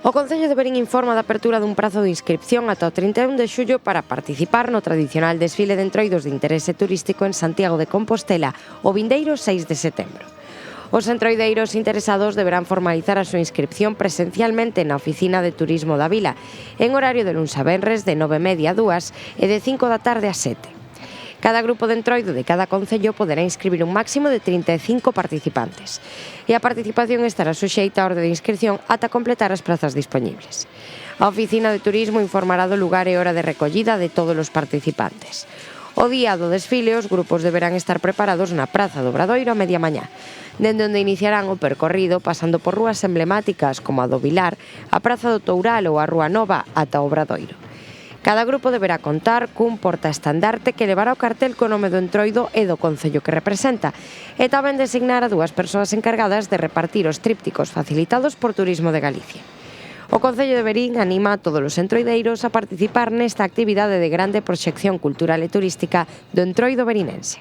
O Concello de Verín informa da apertura dun prazo de inscripción ata o 31 de xullo para participar no tradicional desfile de entroidos de interese turístico en Santiago de Compostela o vindeiro 6 de setembro. Os entroideiros interesados deberán formalizar a súa inscripción presencialmente na Oficina de Turismo da Vila, en horario de luns a venres de 9:30 a 2 e de 5 da tarde a 7. Cada grupo de entroido de cada concello poderá inscribir un máximo de 35 participantes e a participación estará suxeita á orde de inscripción ata completar as plazas dispoñibles. A Oficina de Turismo informará do lugar e hora de recollida de todos os participantes. O día do desfile, os grupos deberán estar preparados na Praza do Obradoiro a media mañá, dende onde iniciarán o percorrido pasando por rúas emblemáticas como a do Vilar, a Praza do Toural ou a Rúa Nova ata o Obradoiro. Cada grupo deberá contar cun portaestandarte que levará o cartel co nome do entroido e do concello que representa, e tamén designar a 2 persoas encargadas de repartir os trípticos facilitados por Turismo de Galicia. O Concello de Verín anima a todos os entroideiros a participar nesta actividade de grande proxección cultural e turística do entroido verinense.